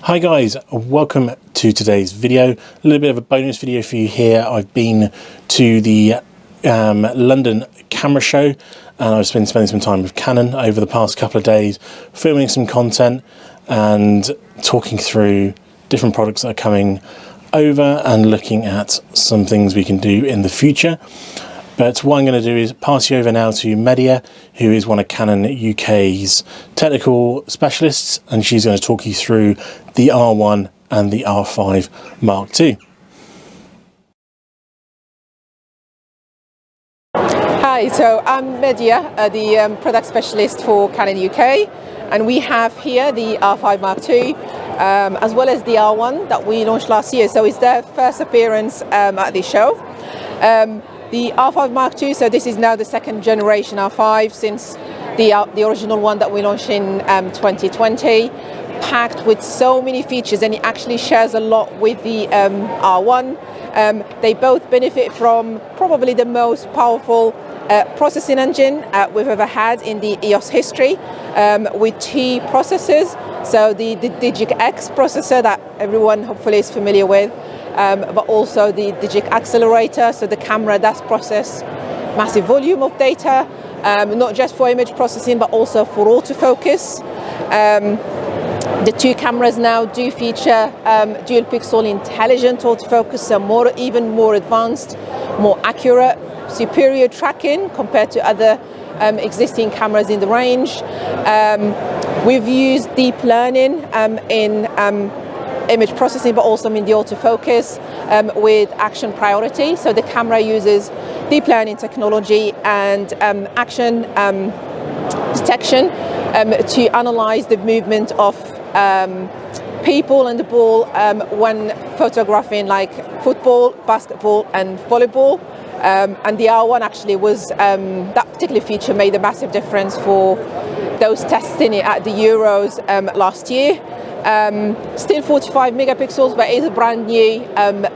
Hi guys, welcome to today's video. A little bit of a bonus video for you here. I've been to the London camera show and I've been spending some time with Canon over the past couple of days, filming some content and talking through different products that are coming over and looking at some things we can do in the future. But what I'm going to do is pass you over now to Media, who is one of Canon UK's technical specialists, and she's going to talk you through the R1 and the R5 Mark II. Hi, so I'm Media, the product specialist for Canon UK, and we have here the R5 Mark II, as well as the R1 that we launched last year. So it's their first appearance at this show. The R5 Mark II, so this is now the second generation R5 since the original one that we launched in 2020, packed with so many features, and it actually shares a lot with the R1. They both benefit from probably the most powerful processing engine we've ever had in the EOS history, with two processors. So the Digic X processor that everyone hopefully is familiar with, but also the Digic accelerator, so the camera does process massive volume of data, not just for image processing but also for autofocus. The two cameras now do feature dual pixel intelligent autofocus, so even more advanced, more accurate, superior tracking compared to other existing cameras in the range. We've used deep learning in image processing, but also in the autofocus with action priority. So the camera uses deep learning technology and action detection to analyze the movement of people and the ball when photographing like football, basketball and volleyball. And the R1 actually was, that particular feature made a massive difference for those testing it at the Euros last year. Still 45 megapixels, but it is a brand new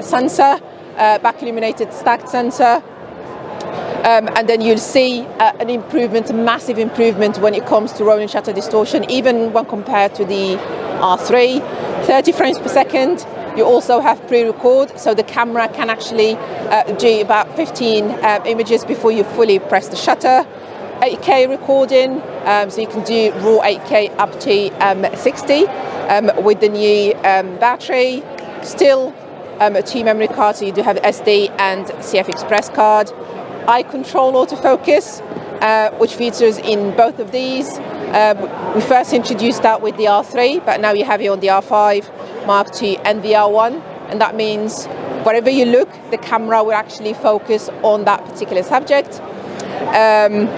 sensor, back illuminated stacked sensor. And then you'll see an improvement, a massive improvement when it comes to rolling shutter distortion, even when compared to the R3. 30 frames per second. You also have pre-record, so the camera can actually do about 15 images before you fully press the shutter. 8K recording, so you can do raw 8K up to 60 with the new battery. Still a 2 memory card, so you do have SD and CF Express card. Eye control autofocus, which features in both of these. We first introduced that with the R3, but now you have it on the R5, Mark II and the R1, and that means wherever you look, the camera will actually focus on that particular subject.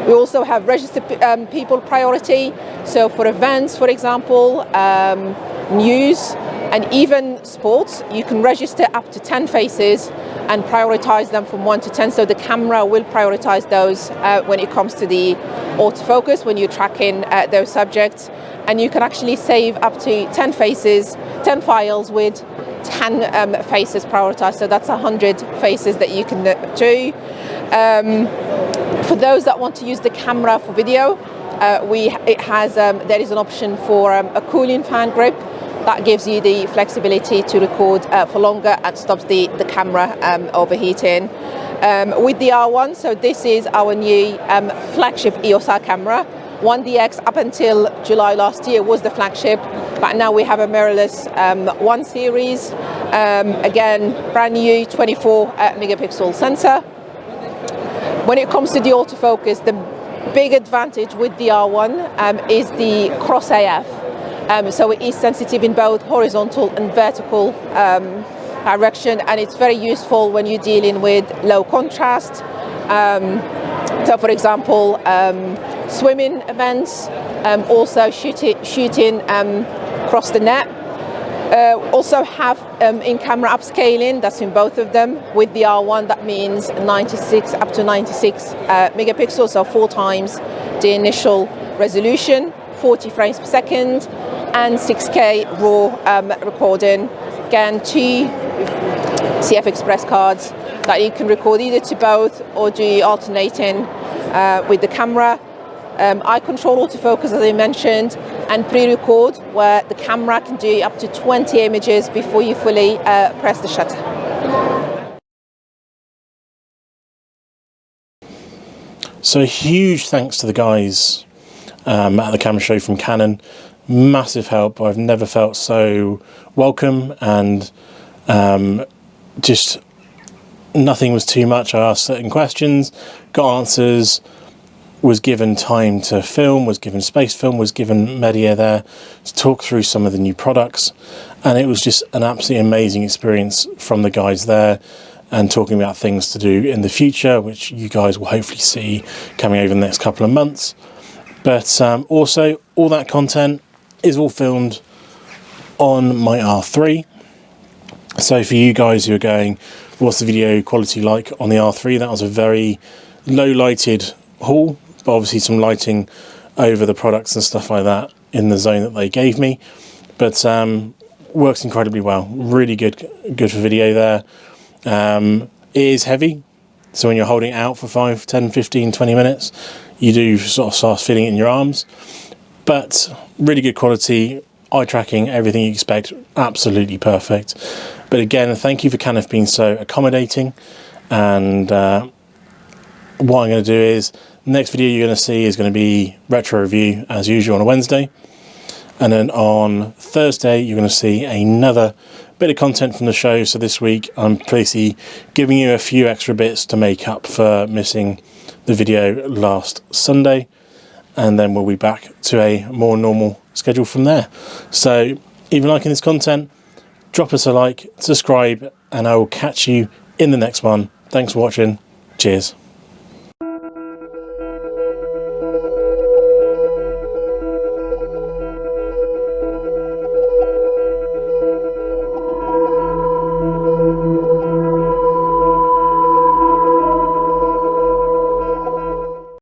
We also have registered people priority, so for events, for example, news and even sports, you can register up to 10 faces and prioritize them from 1 to 10, so the camera will prioritize those when it comes to the autofocus, when you're tracking those subjects. And you can actually save up to 10 faces, 10 files with 10 faces prioritized, so that's 100 faces that you can do. For those that want to use the camera for video, there is an option for a cooling fan grip that gives you the flexibility to record for longer and stops the camera overheating. With the R1, so this is our new flagship EOS R camera. 1DX up until July last year was the flagship, but now we have a mirrorless 1 series. Again, brand new 24 megapixel sensor. When it comes to the autofocus, the big advantage with the R1 is the cross AF. So it is sensitive in both horizontal and vertical direction, and it's very useful when you're dealing with low contrast. So for example, swimming events, also shooting across the net. Also have in-camera upscaling, that's in both of them. With the R1, that means 96 up to 96 megapixels, so 4 times the initial resolution, 40 frames per second, and 6K raw recording. Again, 2 CF Express cards that you can record either to both or do alternating with the camera. eye control autofocus, as I mentioned, and pre-record, where the camera can do up to 20 images before you fully press the shutter. So huge thanks to the guys at the camera show from Canon. Massive help. I've never felt so welcome, and just nothing was too much. I asked certain questions, got answers, was given time to film, was given space film, was given media there to talk through some of the new products, and it was just an absolutely amazing experience from the guys there, and talking about things to do in the future, which you guys will hopefully see coming over the next couple of months. But also, all that content is all filmed on my R3. So for you guys who are going, what's the video quality like on the R3? That was a very low lighted haul, but obviously some lighting over the products and stuff like that in the zone that they gave me. But works incredibly well. Really good for video there. It is heavy, so when you're holding it out for 5, 10, 15, 20 minutes, you do sort of start feeling it in your arms. But really good quality, eye tracking, everything you expect, absolutely perfect. But again, thank you for Canon for being so accommodating. And what I'm going to do is, the next video you're going to see is going to be retro review as usual on a Wednesday. And then on Thursday, you're going to see another bit of content from the show. So this week, I'm basically giving you a few extra bits to make up for missing the video last Sunday. And then we'll be back to a more normal schedule from there. So if you're liking this content, drop us a like, subscribe, and I will catch you in the next one. Thanks for watching. Cheers.